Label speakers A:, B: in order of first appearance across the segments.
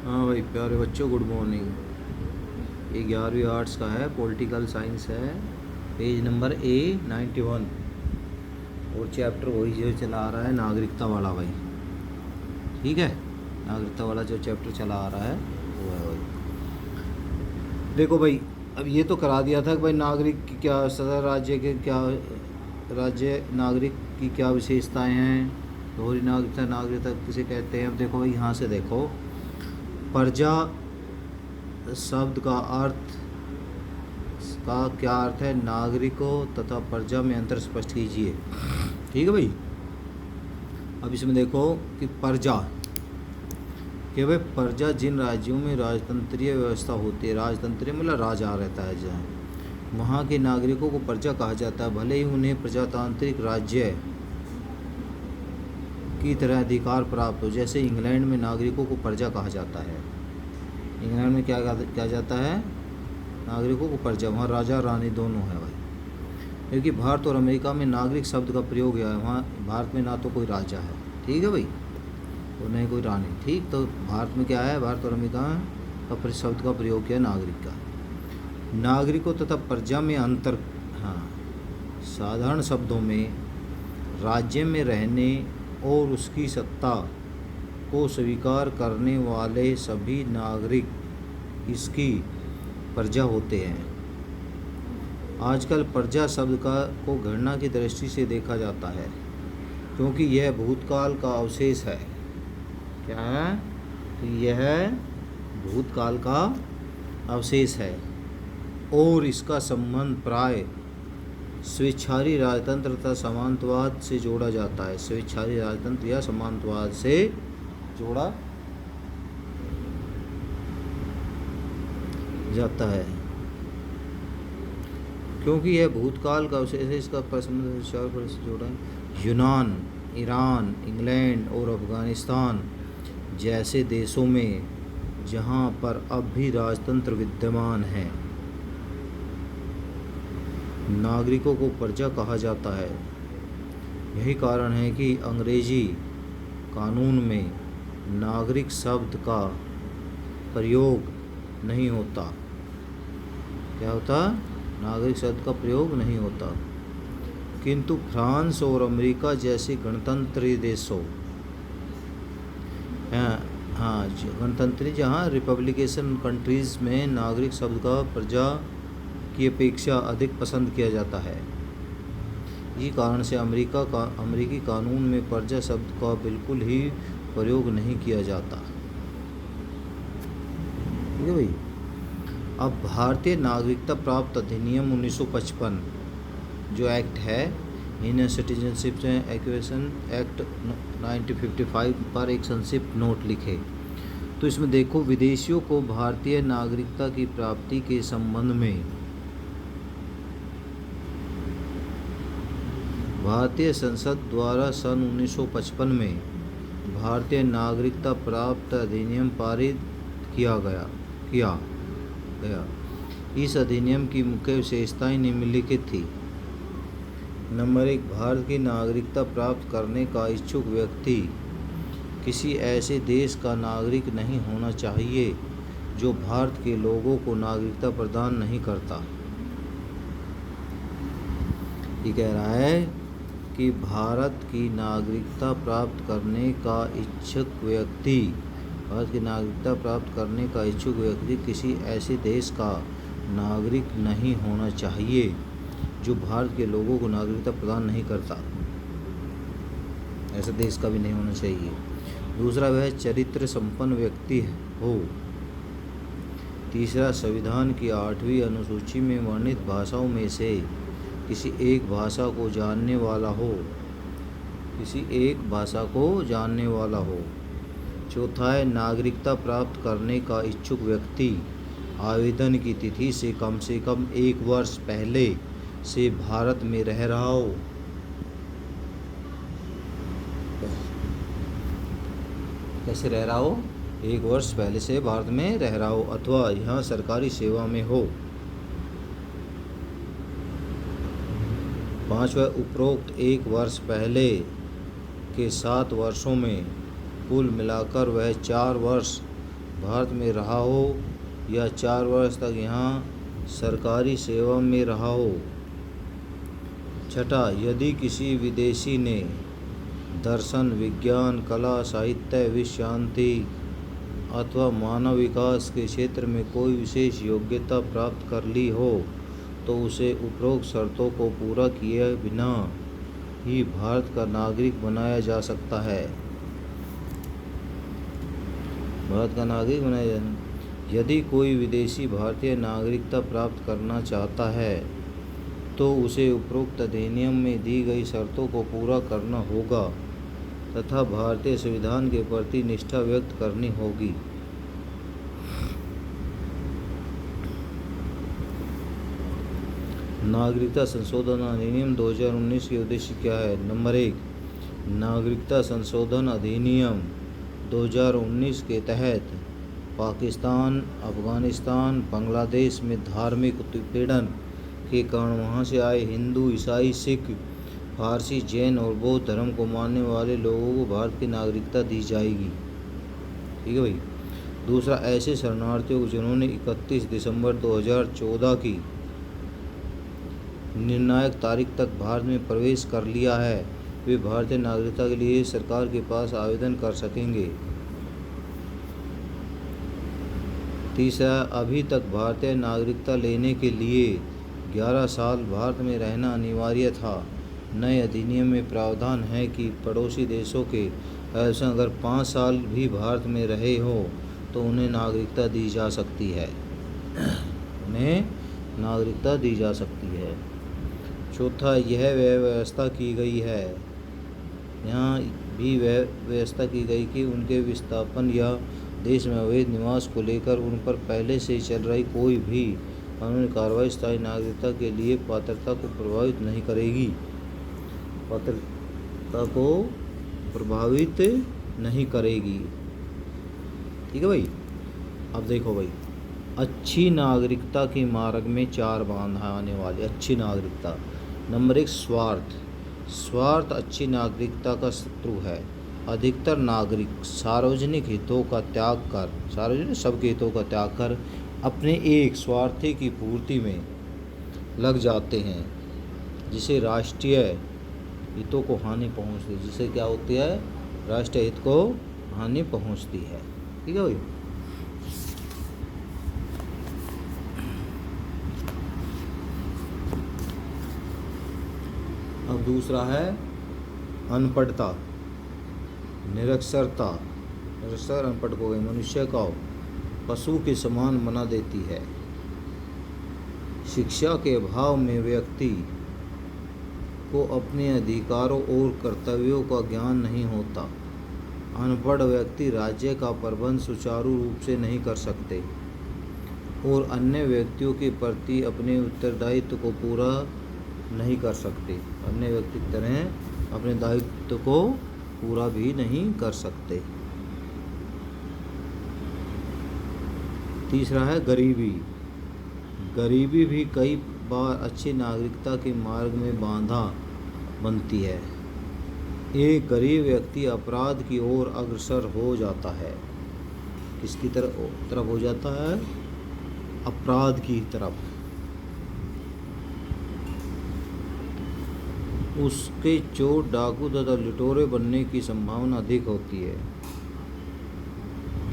A: हाँ भाई प्यारे बच्चों, गुड मॉर्निंग। ये 11वीं आर्ट्स का है, पॉलिटिकल साइंस है। पेज नंबर A91 और चैप्टर वही जो चला आ रहा है, नागरिकता वाला भाई। ठीक है, नागरिकता वाला जो चैप्टर चला आ रहा है वो है भाई। देखो भाई, अब ये तो करा दिया था कि भाई नागरिक की क्या सदर राज्य के क्या राज्य नागरिक की क्या विशेषताएं हैं, दोहरी नागरिकता नागरिकता किसे कहते हैं। अब देखो भाई, यहाँ से देखो, प्रजा शब्द का अर्थ का क्या अर्थ है, नागरिकों तथा प्रजा में अंतर स्पष्ट कीजिए। ठीक है भाई। अब इसमें देखो कि प्रजा, कि भाई प्रजा जिन राज्यों में राजतंत्रीय व्यवस्था होती है, राजतंत्रीय मतलब राजा रहता है जहाँ, वहाँ के नागरिकों को प्रजा कहा जाता है, भले ही उन्हें प्रजातांत्रिक राज्य की तरह अधिकार प्राप्त हो। जैसे इंग्लैंड में नागरिकों को प्रजा कहा जाता है। इंग्लैंड में क्या जाता है, नागरिकों को प्रजा, वहाँ राजा रानी दोनों है भाई। क्योंकि भारत और अमेरिका में नागरिक शब्द का प्रयोग है, वहाँ भारत में ना तो कोई राजा है, ठीक है भाई, और नहीं कोई रानी। ठीक, तो भारत में क्या है, भारत और अमेरिका का शब्द का प्रयोग किया नागरिक का। नागरिकों तथा प्रजा में अंतर, हाँ, साधारण शब्दों में राज्य में रहने और उसकी सत्ता को स्वीकार करने वाले सभी नागरिक इसकी प्रजा होते हैं। आजकल प्रजा शब्द को घृणा की दृष्टि से देखा जाता है, क्योंकि यह भूतकाल का अवशेष है। क्या है, तो यह भूतकाल का अवशेष है और इसका संबंध प्राय स्वेच्छारी राजतंत्र तथा सामंतवाद से जोड़ा जाता है। स्वेच्छारी राजतंत्र या सामंतवाद से जोड़ा जाता है, क्योंकि यह भूतकाल का अवशेष है। इसका संबंध से जोड़ा है। यूनान, ईरान, इंग्लैंड और अफगानिस्तान जैसे देशों में जहाँ पर अब भी राजतंत्र विद्यमान है, नागरिकों को प्रजा कहा जाता है। यही कारण है कि अंग्रेजी कानून में नागरिक शब्द का प्रयोग नहीं होता। क्या होता, नागरिक शब्द का प्रयोग नहीं होता, किंतु फ्रांस और अमेरिका जैसे गणतंत्री देशों, हाँ गणतंत्री, जहाँ रिपब्लिकेशन कंट्रीज़ में नागरिक शब्द का प्रजा की अपेक्षा अधिक पसंद किया जाता है। इसी कारण से अमेरिकी कानून में प्रजा शब्द का बिल्कुल ही प्रयोग नहीं किया जाता। ठीक है भाई। अब भारतीय नागरिकता प्राप्त अधिनियम 1955 जो एक्ट है, इंडियन सिटीजनशिप एक्विजिशन एक्ट 1955 पर एक संक्षिप्त नोट लिखे। तो इसमें देखो, विदेशियों को भारतीय नागरिकता की प्राप्ति के संबंध में भारतीय संसद द्वारा सन 1955 में भारतीय नागरिकता प्राप्त अधिनियम पारित किया गया। इस अधिनियम की मुख्य विशेषताएं निम्नलिखित थी। नंबर 1, भारत की नागरिकता प्राप्त करने का इच्छुक व्यक्ति किसी ऐसे देश का नागरिक नहीं होना चाहिए जो भारत के लोगों को नागरिकता प्रदान नहीं करता। ये कह रहा है कि भारत की नागरिकता प्राप्त करने का इच्छुक व्यक्ति, भारत की नागरिकता प्राप्त करने का इच्छुक व्यक्ति किसी ऐसे देश का नागरिक नहीं होना चाहिए जो भारत के लोगों को नागरिकता प्रदान नहीं करता। ऐसे देश का भी नहीं होना चाहिए। दूसरा, वह चरित्र संपन्न व्यक्ति हो। तीसरा, संविधान की 8वीं अनुसूची में वर्णित भाषाओं में से किसी एक भाषा को जानने वाला हो, किसी एक भाषा को जानने वाला हो। चौथा है, नागरिकता प्राप्त करने का इच्छुक व्यक्ति आवेदन की तिथि से कम 1 वर्ष पहले से भारत में रह रहा हो। कैसे रह रहा हो, 1 वर्ष पहले से भारत में रह रहा हो, अथवा यहाँ सरकारी सेवा में हो। पाँचवा, उपरोक्त 1 वर्ष पहले के 7 वर्षों में कुल मिलाकर वह 4 वर्ष भारत में रहा हो या 4 वर्ष तक यहाँ सरकारी सेवा में रहा हो। छठा, यदि किसी विदेशी ने दर्शन, विज्ञान, कला, साहित्य, विश्व शांति अथवा मानव विकास के क्षेत्र में कोई विशेष योग्यता प्राप्त कर ली हो तो उसे उपरोक्त शर्तों को पूरा किए बिना ही भारत का नागरिक बनाया जा सकता है। भारत का नागरिक बनाया जा। यदि कोई विदेशी भारतीय नागरिकता प्राप्त करना चाहता है तो उसे उपरोक्त अधिनियम में दी गई शर्तों को पूरा करना होगा तथा भारतीय संविधान के प्रति निष्ठा व्यक्त करनी होगी। नागरिकता संशोधन अधिनियम 2019 के उद्देश्य क्या है? नंबर 1, नागरिकता संशोधन अधिनियम 2019 के तहत पाकिस्तान, अफगानिस्तान, बांग्लादेश में धार्मिक उत्पीड़न के कारण वहाँ से आए हिंदू, ईसाई, सिख, फारसी, जैन और बौद्ध धर्म को मानने वाले लोगों को भारत की नागरिकता दी जाएगी। ठीक है भाई। दूसरा, ऐसे शरणार्थियों को जिन्होंने 31 दिसंबर 2014 की निर्णायक तारीख तक भारत में प्रवेश कर लिया है, वे भारतीय नागरिकता के लिए सरकार के पास आवेदन कर सकेंगे। तीसरा, अभी तक भारतीय नागरिकता लेने के लिए 11 साल भारत में रहना अनिवार्य था। नए अधिनियम में प्रावधान है कि पड़ोसी देशों के ऐसा अगर 5 साल भी भारत में रहे हो तो उन्हें नागरिकता दी जा सकती है। उन्हें नागरिकता दी जा सकती है। चौथा, यह व्यवस्था की गई है, यहाँ भी वह व्यवस्था की गई कि उनके विस्थापन या देश में अवैध निवास को लेकर उन पर पहले से चल रही कोई भी कानूनी कार्रवाई स्थायी नागरिकता के लिए पात्रता को प्रभावित नहीं करेगी। पात्रता को प्रभावित नहीं करेगी। ठीक है भाई। अब देखो भाई, अच्छी नागरिकता के मार्ग में 4 बाधा आने वाली। अच्छी नागरिकता। नंबर 1, स्वार्थ। स्वार्थ अच्छी नागरिकता का शत्रु है। अधिकतर नागरिक सार्वजनिक हितों का त्याग कर, सार्वजनिक सबके हितों का त्याग कर अपने एक स्वार्थी की पूर्ति में लग जाते हैं, जिसे राष्ट्रीय हितों को हानि पहुंचती है। जिससे क्या होती है? राष्ट्रीय हित को हानि पहुंचती है। ठीक है भाई। अब दूसरा है अनपढ़ता, निरक्षरता। निरक्षर अनपढ़ को गई मनुष्य को पशु के समान बना देती है। शिक्षा के अभाव में व्यक्ति को अपने अधिकारों और कर्तव्यों का ज्ञान नहीं होता। अनपढ़ व्यक्ति राज्य का प्रबंध सुचारू रूप से नहीं कर सकते और अन्य व्यक्तियों के प्रति अपने उत्तरदायित्व को पूरा नहीं कर सकते। अन्य व्यक्ति की तरह अपने दायित्व को पूरा भी नहीं कर सकते। तीसरा है गरीबी। गरीबी भी कई बार अच्छी नागरिकता के मार्ग में बाधा बनती है। एक गरीब व्यक्ति अपराध की ओर अग्रसर हो जाता है। किसकी तरफ हो जाता है? अपराध की तरफ। उसके चोर, डाकू तथा लुटेरे बनने की संभावना अधिक होती है।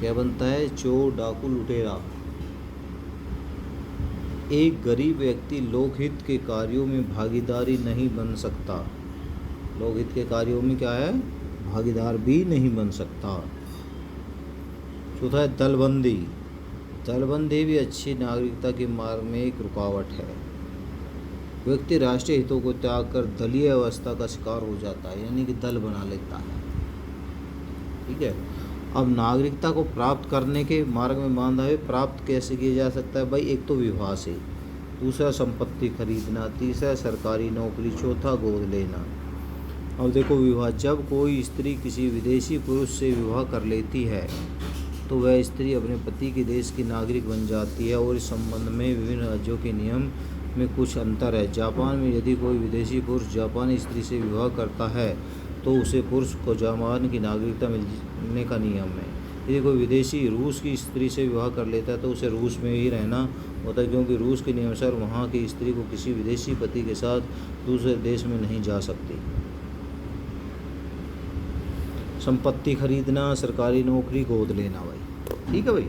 A: क्या बनता है? चोर, डाकू, लुटेरा। एक गरीब व्यक्ति लोकहित के कार्यों में भागीदारी नहीं बन सकता। लोकहित के कार्यों में क्या है? भागीदार भी नहीं बन सकता। चौथा है दलबंदी। दलबंदी भी अच्छी नागरिकता के मार्ग में एक रुकावट है। व्यक्ति राष्ट्रीय हितों को त्याग कर दलीय अवस्था का शिकार हो जाता है, यानी कि दल बना लेता है। ठीक है। अब नागरिकता को प्राप्त करने के मार्ग में बाधा है। प्राप्त कैसे किया जा सकता है भाई? एक तो विवाह से, दूसरा संपत्ति खरीदना, तीसरा सरकारी नौकरी, चौथा गोद लेना। अब देखो विवाह, जब कोई स्त्री किसी विदेशी पुरुष से विवाह कर लेती है तो वह स्त्री अपने पति के देश की नागरिक बन जाती है और इस संबंध में विभिन्न राज्यों के नियम में कुछ अंतर है। जापान में यदि कोई विदेशी पुरुष जापानी स्त्री से विवाह करता है तो उसे पुरुष को जापान की नागरिकता मिलने का नियम है। यदि कोई विदेशी रूस की स्त्री से विवाह कर लेता है तो उसे रूस में ही रहना होता है, क्योंकि रूस के नियमानुसार वहाँ की स्त्री को किसी विदेशी पति के साथ दूसरे देश में नहीं जा सकती। संपत्ति खरीदना, सरकारी नौकरी, गोद लेना भाई, ठीक है भाई।